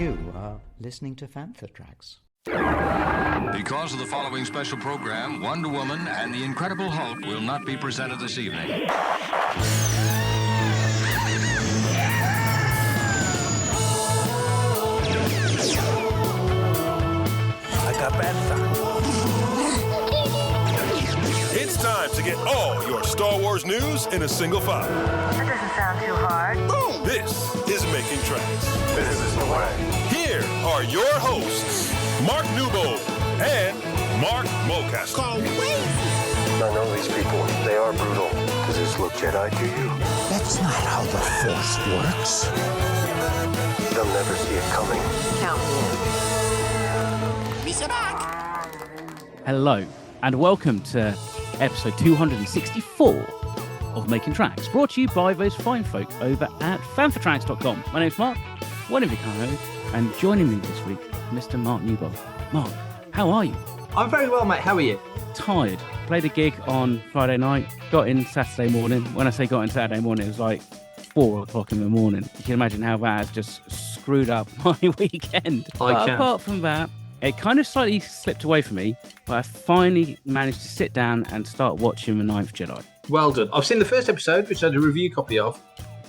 You are listening to Fantha Tracks. Because of the following special program, Wonder Woman and the Incredible Hulk will not be presented this evening. I got Bantha. It's time to get all your Star Wars news in a single file. That doesn't sound too hard. Boom! This is Making Tracks. This is the way. Here are your hosts, Mark Newbold and Mark Mulcaster. I know these people. They are brutal. Does this look Jedi to you? That's not how the Force works. They'll never see it coming. Count me in. Hello, and welcome to episode 264 of Making Tracks, brought to you by those fine folk over at fanthatracks.com. My name's Mark, one of your co-hosts, and joining me this week, Mr. Mark Newbold. Mark, how are you? I'm very well, mate. How are you? Tired. Played a gig on Friday night, got in Saturday morning. When I say got in Saturday morning, it was like 4 o'clock in the morning. You can imagine how that has just screwed up my weekend. But apart from that, it kind of slightly slipped away from me, but I finally managed to sit down and start watching The Ninth Jedi. Well done. I've seen the first episode, which I had a review copy of,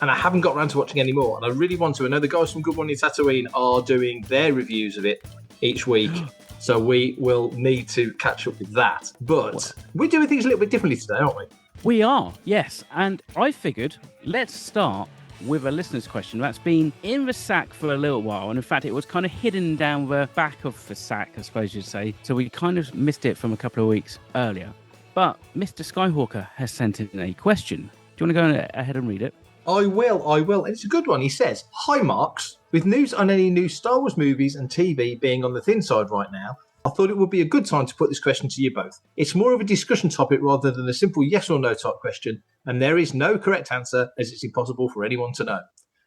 and I haven't got around to watching any more. And I really want to. I know the guys from Good Morning Tatooine are doing their reviews of it each week, so we will need to catch up with that. But we're doing things a little bit differently today, aren't we? We are, yes. And I figured, let's start with a listener's question that's been in the sack for a little while, and in fact it was kind of hidden down the back of the sack, I suppose you'd say, so we kind of missed it from a couple of weeks earlier. But Mr. Skyhawker has sent in a question. Do you want to go ahead and read it? I will. And it's a good one. He says, "Hi Marks, with news on any new Star Wars movies and TV being on the thin side right now, I thought it would be a good time to put this question to you both. It's more of a discussion topic rather than a simple yes or no type question, and there is no correct answer as it's impossible for anyone to know.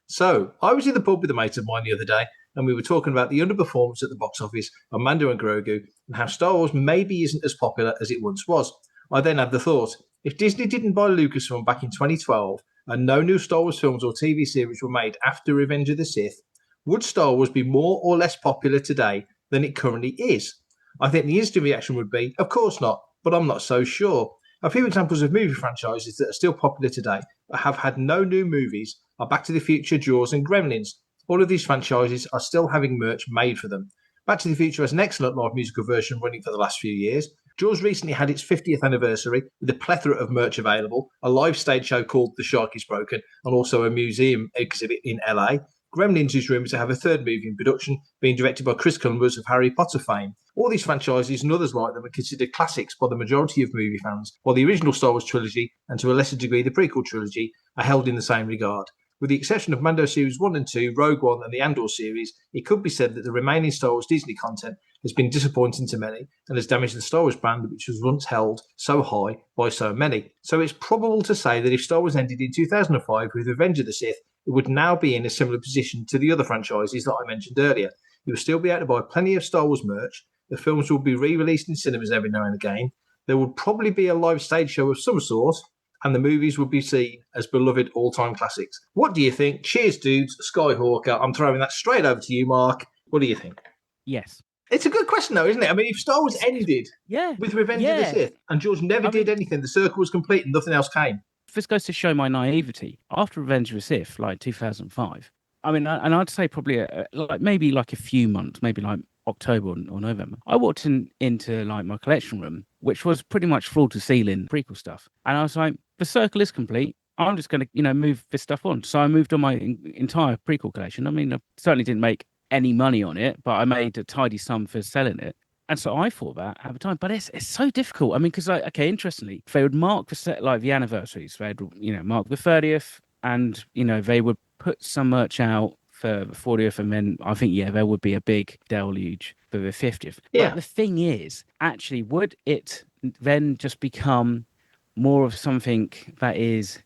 So, I was in the pub with a mate of mine the other day, and we were talking about the underperformance at the box office of Mando and Grogu, and how Star Wars maybe isn't as popular as it once was. I then had the thought, if Disney didn't buy Lucasfilm back in 2012, and no new Star Wars films or TV series were made after Revenge of the Sith, would Star Wars be more or less popular today than it currently is? I think the instant reaction would be, of course not, but I'm not so sure. A few examples of movie franchises that are still popular today but have had no new movies are Back to the Future, Jaws and Gremlins. All of these franchises are still having merch made for them. Back to the Future has an excellent live musical version running for the last few years. Jaws recently had its 50th anniversary with a plethora of merch available, a live stage show called The Shark is Broken, and also a museum exhibit in LA. Gremlins is rumoured to have a third movie in production, being directed by Chris Columbus of Harry Potter fame. All these franchises and others like them are considered classics by the majority of movie fans, while the original Star Wars trilogy, and to a lesser degree the prequel trilogy, are held in the same regard. With the exception of Mando Series 1 and 2, Rogue One and the Andor series, it could be said that the remaining Star Wars Disney content has been disappointing to many and has damaged the Star Wars brand, which was once held so high by so many. So it's probable to say that if Star Wars ended in 2005 with Revenge of the Sith, it would now be in a similar position to the other franchises that I mentioned earlier. You will still be able to buy plenty of Star Wars merch. The films will be re-released in cinemas every now and again. There would probably be a live stage show of some sort, and the movies would be seen as beloved all-time classics. What do you think? Cheers, dudes. Skyhawker. I'm throwing that straight over to you, Mark. What do you think? Yes. It's a good question, though, isn't it? I mean, if Star Wars ended with Revenge of the Sith and George never did anything, the circle was complete and nothing else came. This goes to show my naivety. After Revenge of the Sith, like 2005, I mean, and I'd say probably maybe a few months, maybe like October or November, I walked into like my collection room, which was pretty much floor to ceiling prequel stuff. And I was like, the circle is complete. I'm just going to, move this stuff on. So I moved on my entire prequel collection. I mean, I certainly didn't make any money on it, but I made a tidy sum for selling it. And so I thought that at the time, but it's so difficult. I mean, because interestingly, they would mark the anniversaries. They'd mark the 30th, and they would put some merch out for the 40th, and then I think there would be a big deluge for the 50th. Yeah. But the thing is, actually, would it then just become more of something that is?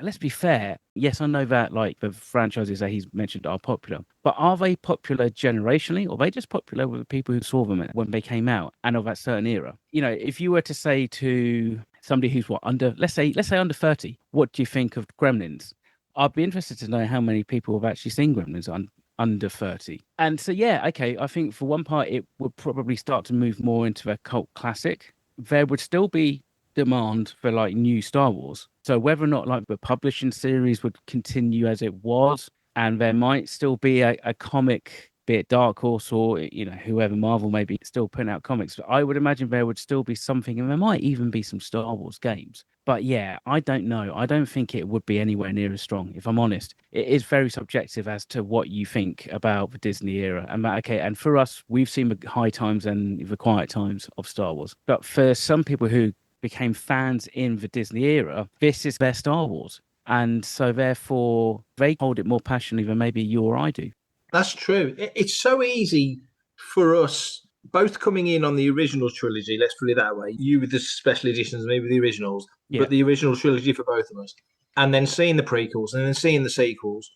Let's be fair. Yes, I know that like the franchises that he's mentioned are popular, but are they popular generationally, or are they just popular with the people who saw them when they came out and of that certain era? If you were to say to somebody who's let's say under 30, what do you think of Gremlins? I'd be interested to know how many people have actually seen Gremlins under 30. And so, yeah, okay, I think for one part, it would probably start to move more into a cult classic. There would still be demand for like new Star Wars. So whether or not like the publishing series would continue as it was, and there might still be a comic, be it Dark Horse or, you know, whoever, Marvel maybe still putting out comics. But I would imagine there would still be something, and there might even be some Star Wars games. But yeah, I don't know. I don't think it would be anywhere near as strong, if I'm honest. It is very subjective as to what you think about the Disney era. And okay, and for us, we've seen the high times and the quiet times of Star Wars. But for some people who became fans in the Disney era, this is their Star Wars. And so therefore, they hold it more passionately than maybe you or I do. That's true. It's so easy for us, both coming in on the original trilogy, let's put it that way, you with the special editions, maybe the originals, but the original trilogy for both of us, and then seeing the prequels and then seeing the sequels,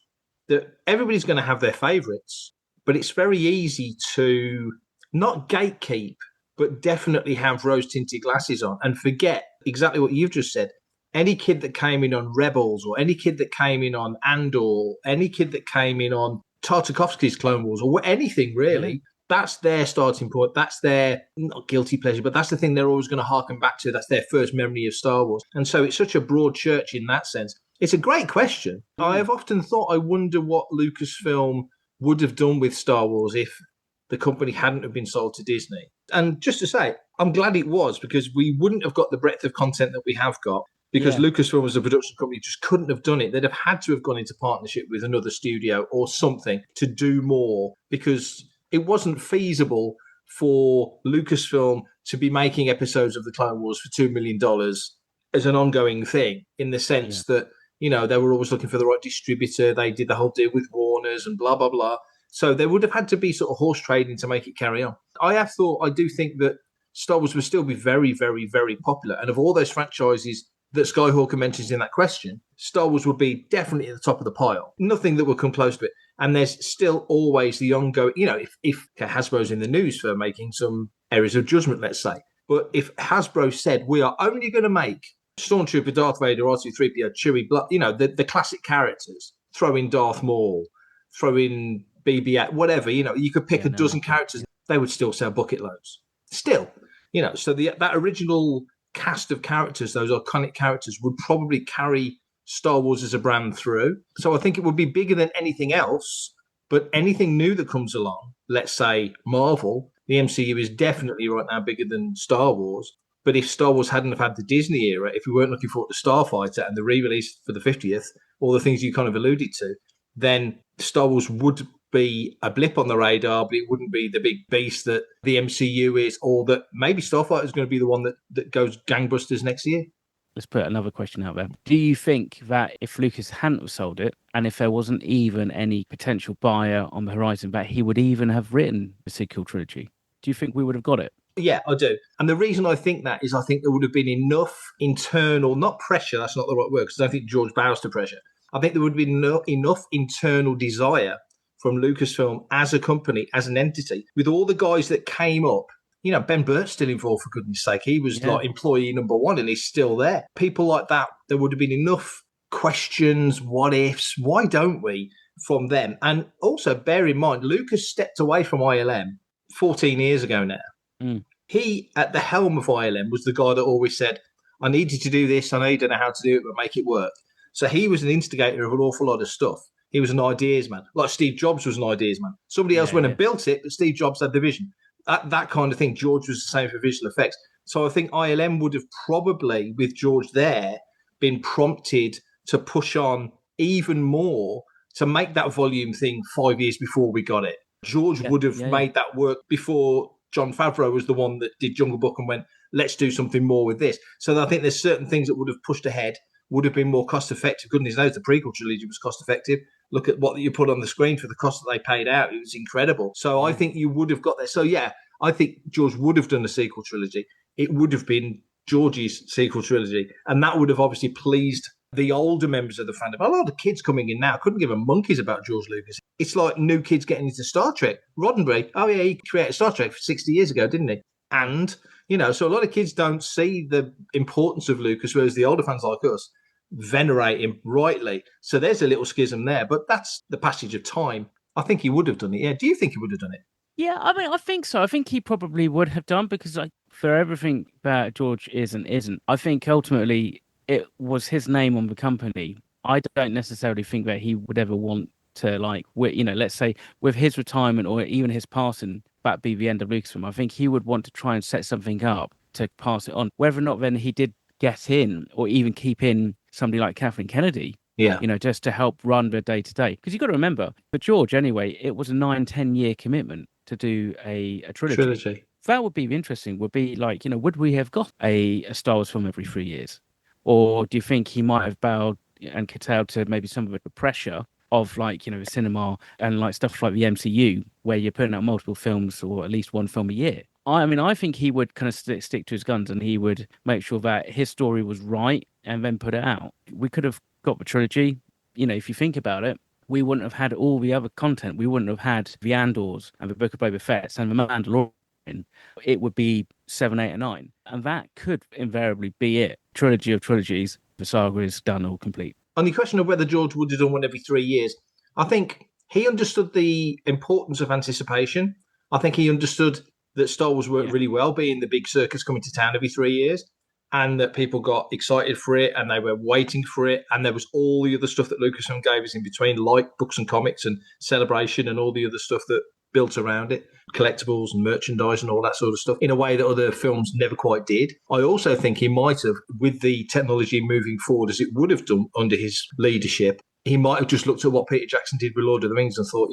that everybody's going to have their favourites, but it's very easy to not gatekeep, but definitely have rose-tinted glasses on and forget exactly what you've just said. Any kid that came in on Rebels, or any kid that came in on Andor, any kid that came in on Tartakovsky's Clone Wars, or anything really, that's their starting point. That's their, not guilty pleasure, but that's the thing they're always going to harken back to. That's their first memory of Star Wars. And so it's such a broad church in that sense. It's a great question. I have often thought, I wonder what Lucasfilm would have done with Star Wars if the company hadn't have been sold to Disney. And just to say, I'm glad it was, because we wouldn't have got the breadth of content that we have got, because Lucasfilm as a production company just couldn't have done it. They'd have had to have gone into partnership with another studio or something to do more, because it wasn't feasible for Lucasfilm to be making episodes of the Clone Wars for $2 million as an ongoing thing, in the sense that, you know, they were always looking for the right distributor. They did the whole deal with Warner's and blah, blah, blah. So there would have had to be sort of horse trading to make it carry on. I do think that Star Wars would still be very, very, very popular. And of all those franchises that Skyhawker mentions in that question, Star Wars would be definitely at the top of the pile. Nothing that will come close to it. And there's still always the ongoing, you know, if Hasbro's in the news for making some errors of judgment, let's say. But if Hasbro said, we are only going to make Stormtrooper, Darth Vader, R2-3PO, Chewie, you know, the classic characters, throw in Darth Maul, throw in BB-8, whatever, you know, you could pick a dozen characters, they would still sell bucket loads. Still, you know, so that original cast of characters, those iconic characters, would probably carry Star Wars as a brand through. So I think it would be bigger than anything else, but anything new that comes along, let's say Marvel, the MCU is definitely right now bigger than Star Wars. But if Star Wars hadn't have had the Disney era, if we weren't looking forward to Starfighter and the re-release for the 50th, all the things you kind of alluded to, then Star Wars would be a blip on the radar, but it wouldn't be the big beast that the MCU is, or that maybe Starfighter is going to be the one that goes gangbusters next year. Let's put another question out there. Do you think that if Lucas hadn't have sold it, and if there wasn't even any potential buyer on the horizon, that he would even have written the sequel trilogy? Do you think we would have got it? Yeah, I do. And the reason I think that is I think there would have been enough internal, not pressure, that's not the right word, because I don't think George bows to pressure. I think there would have been enough internal desire from Lucasfilm as a company, as an entity, with all the guys that came up. You know, Ben Burt's still involved, for goodness sake. He was like employee number one, and he's still there. People like that, there would have been enough questions, what ifs, why don't we, from them. And also bear in mind, Lucas stepped away from ILM 14 years ago now. He, at the helm of ILM, was the guy that always said, I need you to do this, I need to know how to do it, but make it work. So he was an instigator of an awful lot of stuff. He was an ideas man, like Steve Jobs was an ideas man. Somebody else went and built it, but Steve Jobs had the vision. That kind of thing. George was the same for visual effects. So I think ILM would have probably, with George there, been prompted to push on even more to make that volume thing 5 years before we got it. George would have made that work before Jon Favreau was the one that did Jungle Book and went, let's do something more with this. So I think there's certain things that would have pushed ahead, would have been more cost effective. Goodness knows the prequel trilogy was cost effective. Look at what you put on the screen for the cost that they paid out. It was incredible. So I think you would have got there. So yeah, I think George would have done a sequel trilogy. It would have been George's sequel trilogy. And that would have obviously pleased the older members of the fandom. A lot of kids coming in now couldn't give a monkeys about George Lucas. It's like new kids getting into Star Trek. Roddenberry, oh yeah, he created Star Trek 60 years ago, didn't he? And, you know, so a lot of kids don't see the importance of Lucas, whereas the older fans like us venerate him rightly. So there's a little schism there, but that's the passage of time. I think he would have done it. Yeah. Do you think he would have done it? Yeah, I mean, I think so. I think he probably would have done because, like, for everything that George is and isn't, I think ultimately it was his name on the company. I don't necessarily think that he would ever want to, like, let's say with his retirement or even his passing, that be the end of Lucasfilm. I think he would want to try and set something up to pass it on. Whether or not then he did get in or even keep in somebody like Kathleen Kennedy. Yeah. Just to help run the day to day. Because you've got to remember, for George anyway, it was a 9-10 year commitment to do a trilogy. That would be interesting. Would be like, would we have got a Star Wars film every 3 years? Or do you think he might have bowed and curtailed to maybe some of the pressure of, like, the cinema and like stuff like the MCU, where you're putting out multiple films or at least one film a year? I mean, I think he would kind of stick to his guns and he would make sure that his story was right and then put it out. We could have got the trilogy. If you think about it, we wouldn't have had all the other content. We wouldn't have had the Andors and the Book of Boba Fett and the Mandalorian. It would be 7, 8, and 9. And that could invariably be it. Trilogy of trilogies. The saga is done or complete. On the question of whether George would have done one every 3 years, I think he understood the importance of anticipation. I think he understood that Star Wars worked really well, being the big circus coming to town every 3 years, and that people got excited for it and they were waiting for it. And there was all the other stuff that Lucasfilm gave us in between, like books and comics and Celebration and all the other stuff that built around it, collectibles and merchandise and all that sort of stuff, in a way that other films never quite did. I also think he might have, with the technology moving forward as it would have done under his leadership, he might have just looked at what Peter Jackson did with Lord of the Rings and thought,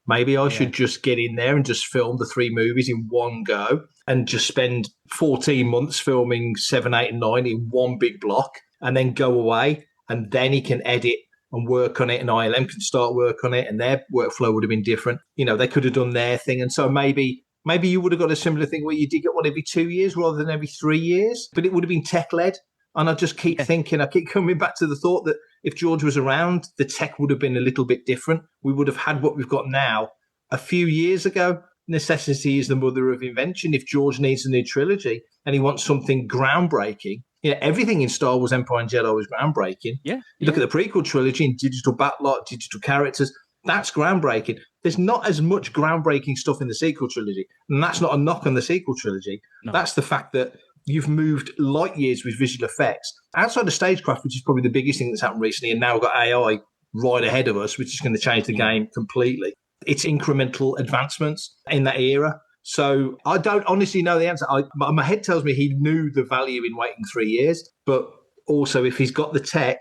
maybe I should just get in there and just film the 3 movies in one go and just spend 14 months filming 7, 8, and 9 in one big block and then go away, and then he can edit and work on it, and ILM can start work on it, and their workflow would have been different. They could have done their thing. And so maybe you would have got a similar thing where you did get one every 2 years rather than every 3 years, but it would have been tech-led. And I just keep thinking, I keep coming back to the thought that if George was around, the tech would have been a little bit different. We would have had what we've got now a few years ago. Necessity is the mother of invention. If George needs a new trilogy and he wants something groundbreaking, everything in Star Wars Empire and Jedi was groundbreaking. You look at the prequel trilogy and digital backlot, digital characters, that's groundbreaking. There's not as much groundbreaking stuff in the sequel trilogy. And that's not a knock on the sequel trilogy. No. That's the fact that you've moved light years with visual effects. Outside of stagecraft, which is probably the biggest thing that's happened recently, and now we've got AI right ahead of us, which is going to change the game completely. It's incremental advancements in that era. So I don't honestly know the answer. My head tells me he knew the value in waiting 3 years, but also if he's got the tech,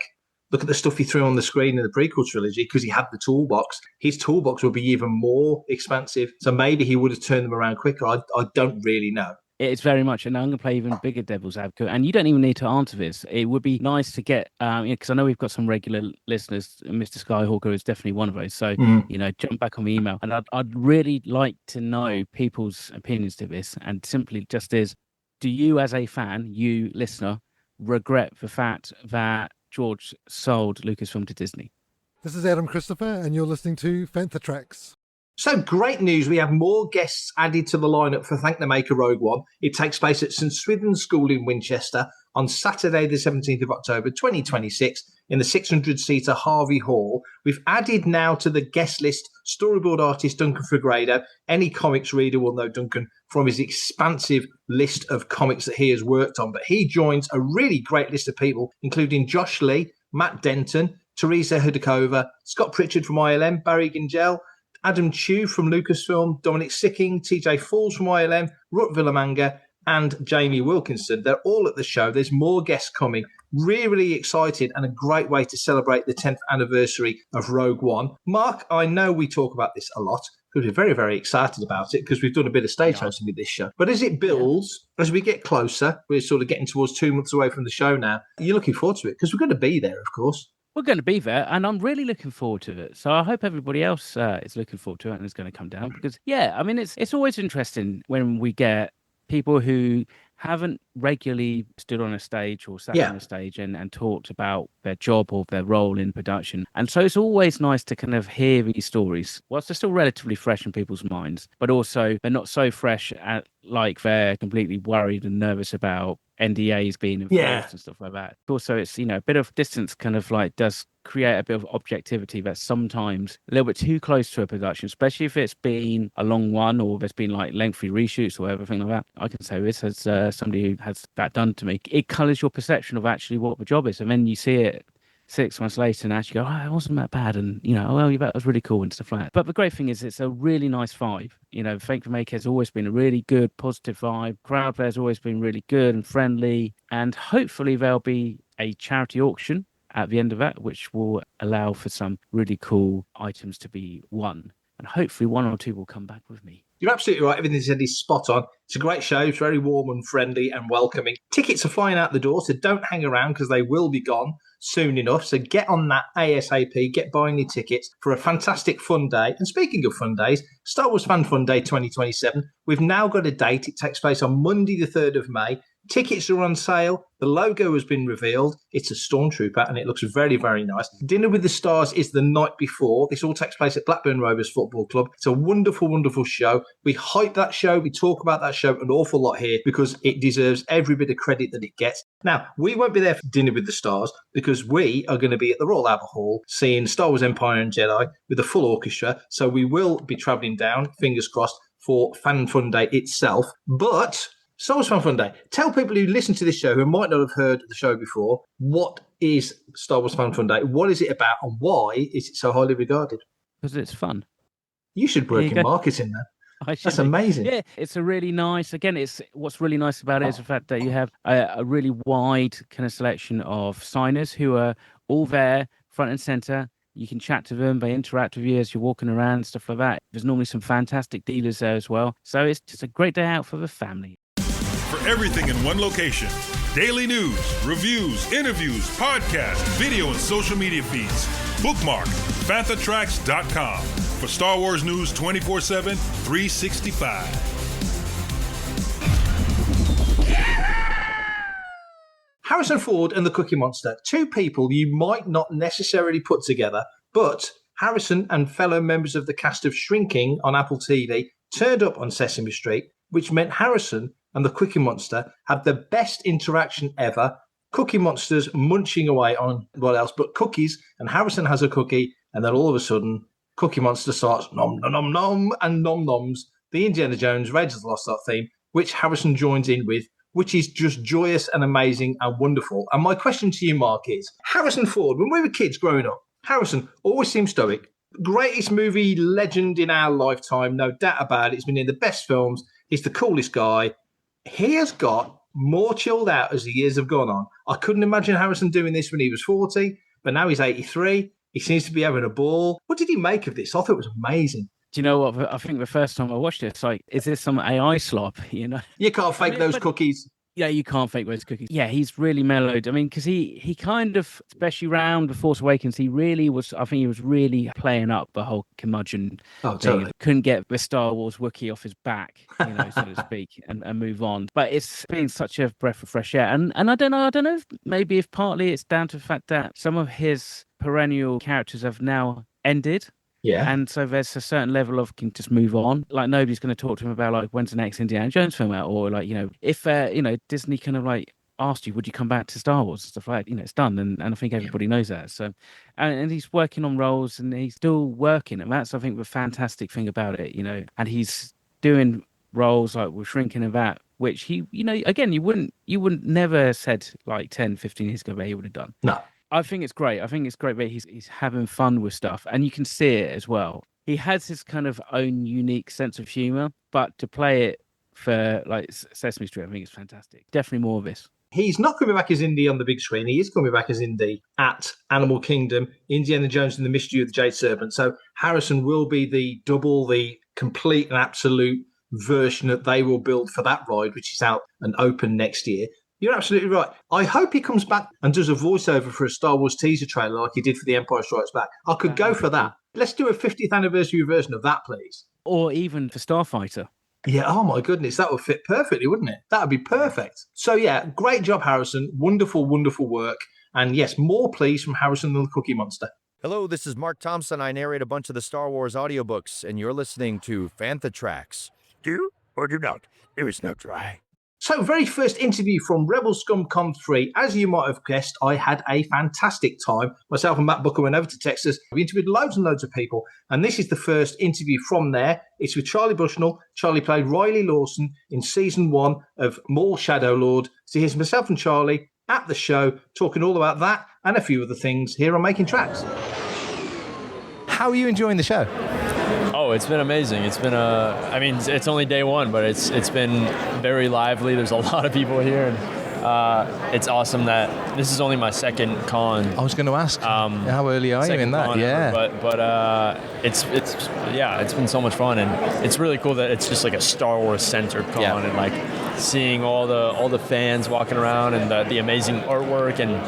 look at the stuff he threw on the screen in the prequel trilogy, because he had the toolbox. His toolbox would be even more expansive. So maybe he would have turned them around quicker. I don't really know. It's very much, and I'm going to play even bigger devil's advocate. And you don't even need to answer this. It would be nice to get, because I know we've got some regular listeners. Mr. Skyhawker is definitely one of those. So, jump back on the email. And I'd really like to know people's opinions to this. And simply just do you as a fan, you listener, regret the fact that George sold Lucasfilm to Disney? This is Adam Christopher, and you're listening to Fantha Tracks. So great news. We have more guests added to the lineup for Thank the Maker Rogue One. It takes place at St Swithin School in Winchester on Saturday, the 17th of October, 2026, in the 600-seater Harvey Hall. We've added now to the guest list storyboard artist Duncan Fegredo. Any comics reader will know Duncan from his expansive list of comics that he has worked on. But he joins a really great list of people, including Josh Lee, Matt Denton, Teresa Hudakova, Scott Pritchard from ILM, Barry Gingell, Adam Chu from Lucasfilm, Dominic Sicking, TJ Falls from ILM, Rut Villamanga, and Jamie Wilkinson. They're all at the show. There's more guests coming. Really excited, and a great way to celebrate the 10th anniversary of Rogue One. Mark, I know we talk about this a lot because we're very, very excited about it because we've done a bit of stage hosting with this show. But as it builds, as we get closer, we're sort of getting towards 2 months away from the show now. You're looking forward to it because we're going to be there, of course. We're going to be there, and I'm really looking forward to it. So I hope everybody else is looking forward to it and is going to come down because, I mean, it's always interesting when we get people who haven't regularly stood on a stage or sat Yeah. on a stage and talked about their job or their role in production. And so it's always nice to kind of hear these stories whilst they're still relatively fresh in people's minds, but also they're not so fresh like they're completely worried and nervous about NDAs being enforced and stuff like that. Also, it's, a bit of distance kind of like does create a bit of objectivity that's sometimes a little bit too close to a production, especially if it's been a long one or there's been like lengthy reshoots or everything like that. I can say this as somebody who has that done to me. It colours your perception of actually what the job is, and then you see it 6 months later and actually go, it wasn't that bad, and that was really cool and stuff like that. But the great thing is it's a really nice vibe. Thank the Maker has always been a really good positive vibe. Crowd there's always been really good and friendly, and hopefully there'll be a charity auction at the end of that, which will allow for some really cool items to be won, and hopefully 1 or 2 will come back with me. You're absolutely right. Everything you said is spot on. It's a great show. It's very warm and friendly and welcoming. Tickets are flying out the door, so don't hang around because they will be gone soon enough. So get on that ASAP. Get buying your tickets for a fantastic fun day. And speaking of fun days, Star Wars Fan Fun Day 2027. We've now got a date. It takes place on Monday, the 3rd of May. Tickets are on sale. The logo has been revealed. It's a stormtrooper and it looks very, very nice. Dinner with the Stars is the night before. This all takes place at Blackburn Rovers Football Club. It's a wonderful, wonderful show. We hype that show. We talk about that show an awful lot here because it deserves every bit of credit that it gets. Now, we won't be there for Dinner with the Stars because we are going to be at the Royal Albert Hall seeing Star Wars Empire and Jedi with a full orchestra. So we will be travelling down, fingers crossed, for Fan Fun Day itself. But Star Wars Fan Fun Day. Tell people who listen to this show who might not have heard the show before, what is Star Wars Fan Fun Day? What is it about and why is it so highly regarded? Because it's fun. You should work in marketing there. That's amazing. Yeah, it's a really nice, again, what's really nice about it is the fact that you have a really wide kind of selection of signers who are all there, front and centre. You can chat to them, they interact with you as you're walking around, stuff like that. There's normally some fantastic dealers there as well. So it's just a great day out for the family. For everything in one location. Daily news, reviews, interviews, podcasts, video and social media feeds. Bookmark FanthaTracks.com for Star Wars news 24/7, 365. Harrison Ford and the Cookie Monster. 2 people you might not necessarily put together, but Harrison and fellow members of the cast of Shrinking on Apple TV turned up on Sesame Street, which meant Harrison and the Cookie Monster had the best interaction ever. Cookie Monster's munching away on what else but cookies, and Harrison has a cookie, and then all of a sudden, Cookie Monster starts nom nom nom nom and nom noms the Indiana Jones Raiders of the Lost Ark theme, which Harrison joins in with, which is just joyous and amazing and wonderful. And my question to you, Mark, is Harrison Ford, when we were kids growing up, Harrison always seemed stoic. Greatest movie legend in our lifetime, no doubt about it. He's been in the best films. He's the coolest guy. He has got more chilled out as the years have gone on. I couldn't imagine Harrison doing this when he was 40, but now he's 83. He seems to be having a ball. What did he make of this? I thought it was amazing. Do you know what? I think the first time I watched it, it's like, is this some AI slop? You can't fake those cookies. Yeah, you can't fake those cookies. Yeah, he's really mellowed. I mean, because he kind of, especially around The Force Awakens, he really was, I think he was really playing up the whole curmudgeon thing. Totally. Couldn't get the Star Wars Wookiee off his back, so to speak, and move on. But it's been such a breath of fresh air. And I don't know if maybe if partly it's down to the fact that some of his perennial characters have now ended. Yeah. And so there's a certain level of can just move on. Like nobody's going to talk to him about like when's the next Indiana Jones film out, or like, if Disney kind of like asked you, would you come back to Star Wars and stuff like that, it's done. And I think everybody knows that. So, and he's working on roles and he's still working. And that's, I think, the fantastic thing about it, and he's doing roles like we're Shrinking and that, which he, again, you wouldn't never said like 10, 15 years ago that he would have done. No. I think it's great. I think it's great that he's having fun with stuff, and you can see it as well. He has his kind of own unique sense of humor, but to play it for like Sesame Street, I think it's fantastic. Definitely more of this. He's not coming back as Indy on the big screen. He is coming back as Indy at Animal Kingdom, Indiana Jones and the Mystery of the Jade Serpent. So Harrison will be the complete and absolute version that they will build for that ride, which is out and open next year. You're absolutely right. I hope he comes back and does a voiceover for a Star Wars teaser trailer like he did for The Empire Strikes Back. I could go for that. Let's do a 50th anniversary version of that, please. Or even for Starfighter. Yeah, oh my goodness, that would fit perfectly, wouldn't it? That would be perfect. So yeah, great job, Harrison. Wonderful, wonderful work. And yes, more please from Harrison the Cookie Monster. Hello, this is Mark Thompson. I narrate a bunch of the Star Wars audiobooks, and you're listening to Fantha Tracks. Do or do not. There is no try. So, very first interview from Rebel Scum Con III. As you might have guessed, I had a fantastic time. Myself and Matt Booker went over to Texas. We interviewed loads and loads of people. And this is the first interview from there. It's with Charlie Bushnell. Charlie played Rylee Lawson in season 1 of Maul Shadow Lord. So here's myself and Charlie at the show talking all about that and a few other things here on Making Tracks. How are you enjoying the show? Oh, it's been amazing. It's been it's only day one, but it's been very lively. There's a lot of people here, and it's awesome that this is only my second con. I was going to ask, how early are you in that? Yeah, but it's been so much fun, and it's really cool that it's just like a Star Wars centered con, and like seeing all the fans walking around and the amazing artwork and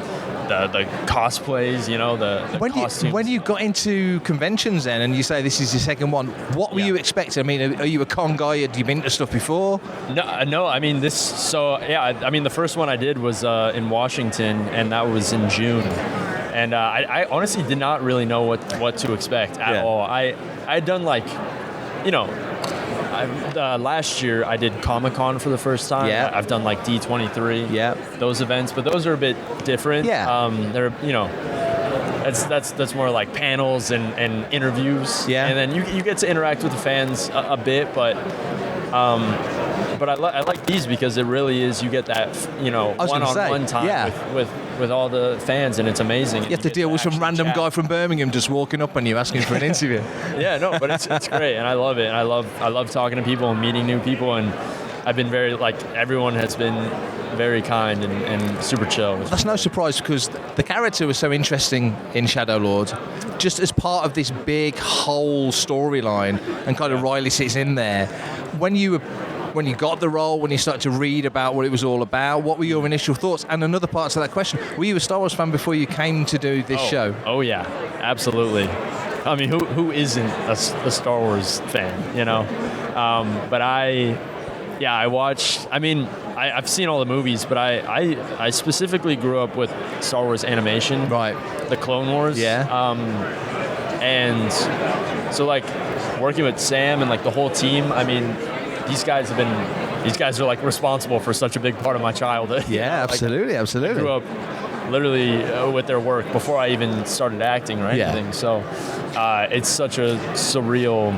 the cosplays, you know, the costumes. When you got into conventions then, and you say this is your second one, what were you expecting? I mean, are you a con guy? Had you been to stuff before? No. I mean, the first one I did was in Washington, and that was in June. And I honestly did not really know what to expect at all. I had done last year I did Comic-Con for the first time. Yeah. I've done like D23. Yeah. Those events, but those are a bit different. Yeah. They're that's more like panels and interviews. Yeah. And then you get to interact with the fans a bit, but I like these because it really is, you get that, one-on-one time with all the fans, and it's amazing. You have to deal with some random guy from Birmingham just walking up on you asking for an interview. Yeah, no, but it's great, and I love it. And I love talking to people and meeting new people, and I've been everyone has been very kind and super chill. That's no surprise, because the character was so interesting in Shadow Lord, just as part of this big whole storyline, and kind of Rylee sits in there. When you got the role, when you started to read about what it was all about, what were your initial thoughts? And another part to that question, were you a Star Wars fan before you came to do this show? Oh yeah, absolutely. I mean, who isn't a Star Wars fan, you know? But I watched, I've seen all the movies, but I specifically grew up with Star Wars animation. Right. The Clone Wars. Yeah. And so working with Sam and the whole team, these guys are responsible for such a big part of my childhood. Yeah, absolutely. I grew up literally with their work before I even started acting or anything. So it's such a surreal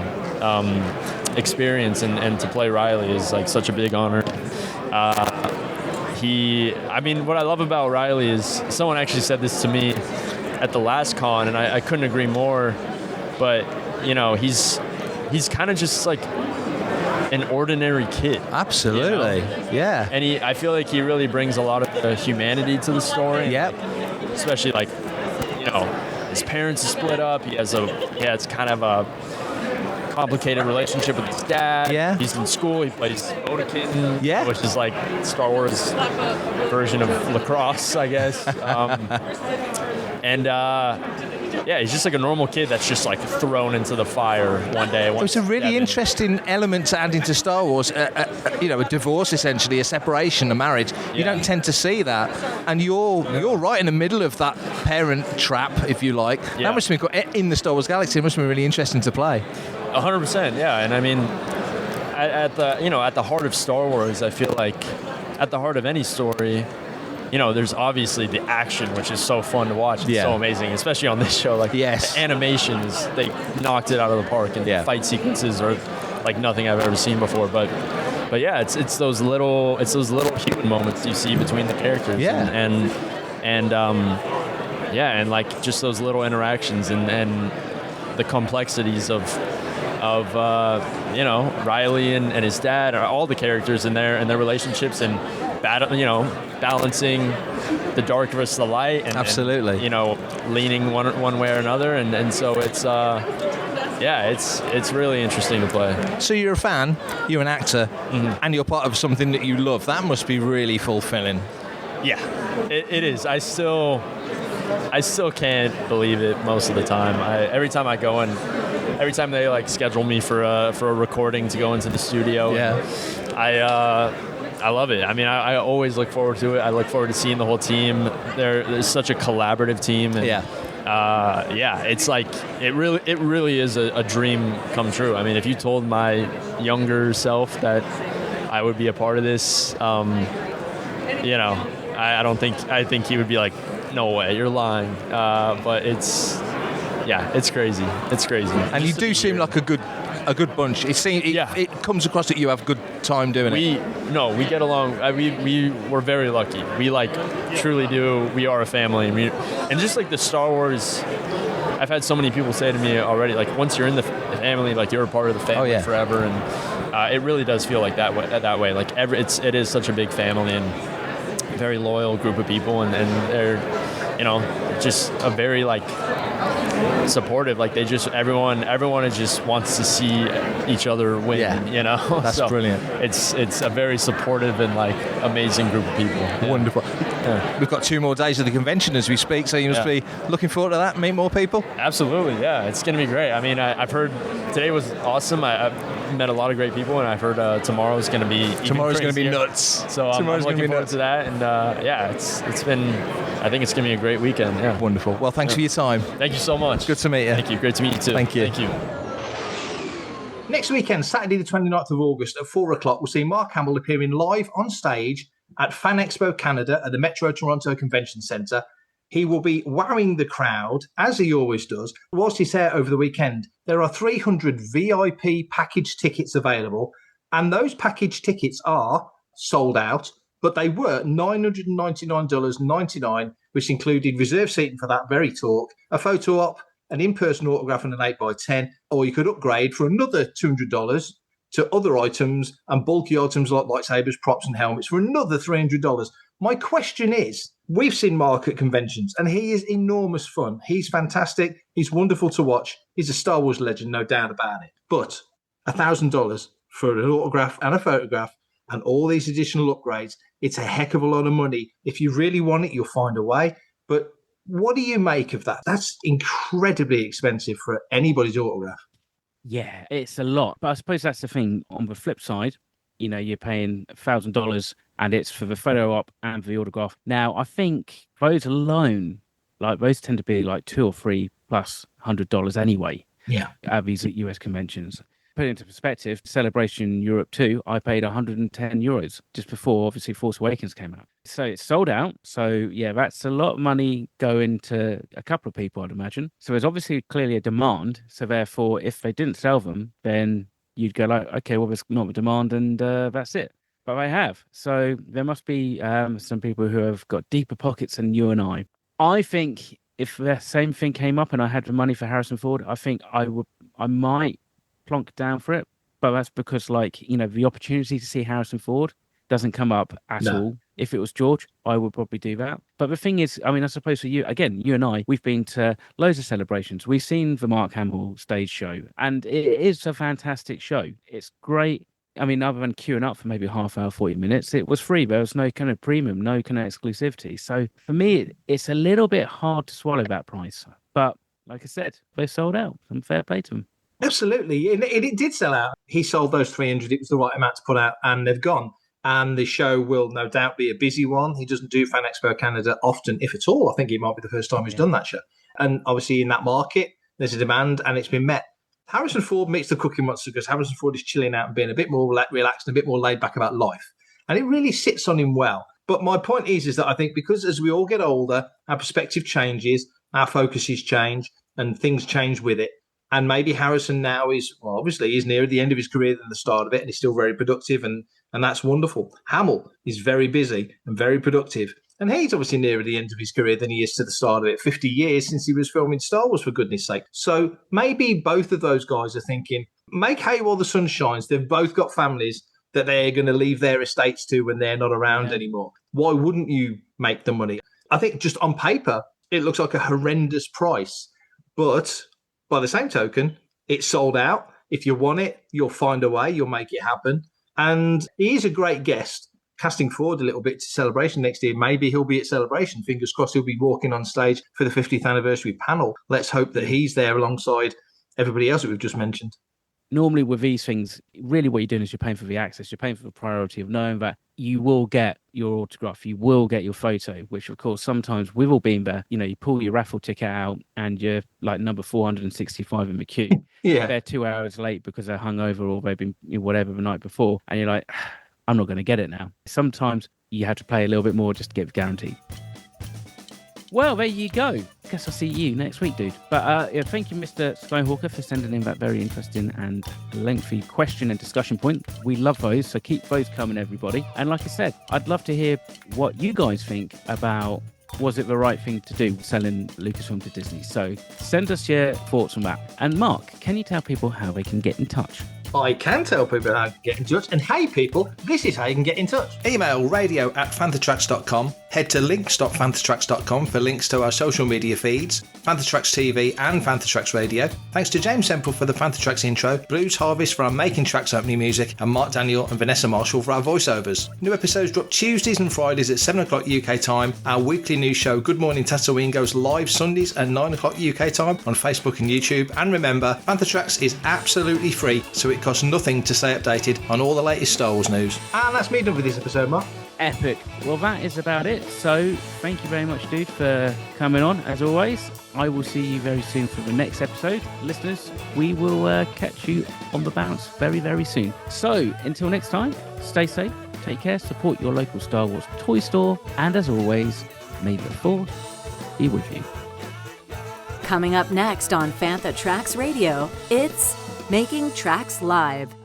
experience, and to play Rylee is such a big honor. What I love about Rylee is, someone actually said this to me at the last con, and I couldn't agree more, but he's kind of just an ordinary kid. Absolutely, yeah. And I feel like he really brings a lot of the humanity to the story. Yep. Especially his parents are split up. He has kind of a complicated relationship with his dad. Yeah. He's in school. He plays Odakin, yeah, which is Star Wars version of lacrosse, I guess. He's just a normal kid that's just thrown into the fire one day. It's a really interesting element to add into Star Wars. A divorce, essentially, a separation, a marriage. You don't tend to see that, and you're right in the middle of that parent trap, if you like. Yeah. That must have been cool. In the Star Wars galaxy. It must have been really interesting to play. 100%, yeah. And at the heart of Star Wars, I feel like at the heart of any story, there's obviously the action, which is so fun to watch. It's so amazing, especially on this show. The animations, they knocked it out of the park, and the fight sequences are nothing I've ever seen before. But yeah, it's those little human moments you see between the characters. Yeah. And just those little interactions and the complexities of Rylee and his dad, or all the characters in their relationships, and balancing the dark versus the light, and absolutely, and, leaning one way or another, and so it's it's really interesting to play. So you're a fan, you're an actor, and you're part of something that you love. That must be really fulfilling. Yeah, it is. I still can't believe it most of the time. Every time I go and every time they like schedule me for a recording to go into the studio. I love it. I mean, I always look forward to it. I look forward to seeing the whole team. There's such a collaborative team. And, it's like it really is a dream come true. I mean, if you told my younger self that I would be a part of this, I think he would be like, no way, you're lying. But it's crazy. It's crazy. And you do seem like a good bunch. It comes across that you have good time doing it. We get along. We're very lucky. We like truly do. We are a family. And just like the Star Wars, I've had so many people say to me already, like once you're in the family, like you're a part of the family forever. And it really does feel like that way. Like it is such a big family and very loyal group of people, and they're just a very like supportive. Like everyone just wants to see each other win. That's brilliant. It's a very supportive and like amazing group of people. Wonderful. We've got 2 more days of the convention as we speak, so you must be looking forward to that. Meet more people. Absolutely, it's going to be great. I mean, I've heard today was awesome. I've met a lot of great people, and I've heard tomorr's going to be nuts. So I'm looking forward to that, and it's been. I think it's going to be a great weekend. Yeah. Wonderful. Well, thanks for your time. Thank you so much. Good to meet you. Thank you. Great to meet you too. Thank you. Next weekend, Saturday the 29th of August at 4 o'clock, we'll see Mark Hamill appearing live on stage at Fan Expo Canada at the Metro Toronto Convention Centre. He will be wowing the crowd, as he always does. Whilst he's there over the weekend, there are 300 VIP package tickets available, and those package tickets are sold out, but they were $999.99, which included reserved seating for that very talk, a photo op, an in-person autograph and an 8x10, or you could upgrade for another $200 to other items and bulky items like lightsabers, props and helmets for another $300. My question is, we've seen Mark at conventions and he is enormous fun. He's fantastic. He's wonderful to watch. He's a Star Wars legend, no doubt about it. But $1,000 for an autograph and a photograph and all these additional upgrades, it's a heck of a lot of money. If you really want it, you'll find a way. But what do you make of that? That's incredibly expensive for anybody's autograph. Yeah, it's a lot. But I suppose that's the thing. On the flip side, you're paying $1,000 and it's for the photo op and for the autograph. Now, I think those alone, like those tend to be like $2 or $3 plus $100 anyway. Yeah. At these US conventions. Put it into perspective, Celebration Europe 2, I paid €110 just before, obviously, Force Awakens came out. So it's sold out. So, yeah, that's a lot of money going to a couple of people, I'd imagine. So there's obviously clearly a demand. So therefore, if they didn't sell them, then you'd go like, okay, well, there's not a demand and that's it. But they have. So there must be some people who have got deeper pockets than you and I. I think if the same thing came up and I had the money for Harrison Ford, I think I might plonk down for it, but that's because the opportunity to see Harrison Ford doesn't come up at all. If it was George, I would probably do that. But the thing is, I mean, I suppose for you, again, you and I, we've been to loads of celebrations. We've seen the Mark Hamill stage show, and it is a fantastic show. It's great. I mean, other than queuing up for maybe a half hour, 40 minutes, it was free. There was no kind of premium, no kind of exclusivity. So for me, it's a little bit hard to swallow that price. But like I said, they sold out. And fair play to them. Absolutely. It did sell out. He sold those 300. It was the right amount to put out, and they've gone. And the show will no doubt be a busy one. He doesn't do Fan Expo Canada often, if at all. I think it might be the first time he's done that show. And obviously in that market, there's a demand and it's been met. Harrison Ford meets the cookie monster because Harrison Ford is chilling out and being a bit more relaxed and a bit more laid back about life. And it really sits on him well. But my point is that I think because as we all get older, our perspective changes, our focuses change, and things change with it. And maybe Harrison now is, well, obviously he's nearer the end of his career than the start of it, and he's still very productive, and that's wonderful. Hamill is very busy and very productive, and he's obviously nearer the end of his career than he is to the start of it. 50 years since he was filming Star Wars, for goodness sake. So maybe both of those guys are thinking, make hay while the sun shines. They've both got families that they're going to leave their estates to when they're not around anymore. Why wouldn't you make the money? I think just on paper, it looks like a horrendous price, but by the same token, it's sold out. If you want it, you'll find a way. You'll make it happen. And he is a great guest. Casting forward a little bit to Celebration next year, maybe he'll be at Celebration. Fingers crossed he'll be walking on stage for the 50th anniversary panel. Let's hope that he's there alongside everybody else that we've just mentioned. Normally with these things, really what you're doing is you're paying for the access. You're paying for the priority of knowing that you will get your autograph, you will get your photo, which of course sometimes we've all been there. You pull your raffle ticket out and you're like number 465 in the queue. Yeah. They're 2 hours late because they're hungover or they've been whatever the night before. And you're like, I'm not going to get it now. Sometimes you have to pay a little bit more just to get the guarantee. Well, there you go. Guess I'll see you next week, dude. But thank you, Mr. Skyhawker, for sending in that very interesting and lengthy question and discussion point. We love those, so keep those coming, everybody. And like I said, I'd love to hear what you guys think about, was it the right thing to do selling Lucasfilm to Disney? So send us your thoughts on that. And Mark, can you tell people how they can get in touch? I can tell people how to get in touch. And hey, people, this is how you can get in touch. Email radio@fanthatracks.com. Head to links.fanthatracks.com for links to our social media feeds, Fantha Tracks TV and Fantha Tracks Radio. Thanks to James Semple for the Fantha Tracks intro, Blues Harvest for our Making Tracks opening music, and Mark Daniel and Vanessa Marshall for our voiceovers. New episodes drop Tuesdays and Fridays at 7 o'clock UK time. Our weekly news show, Good Morning Tatooine, goes live Sundays at 9 o'clock UK time on Facebook and YouTube. And remember, Fantha Tracks is absolutely free, so it costs nothing to stay updated on all the latest Star Wars news. And that's me done for this episode, Mark. Epic. Well, that is about it. So thank you very much, dude, for coming on. As always, I will see you very soon for the next episode. Listeners, we will catch you on the bounce very, very soon. So until next time, stay safe, take care, support your local Star Wars toy store, and as always, may the Force be with you. Coming up next on Fantha Tracks Radio, it's Making Tracks Live.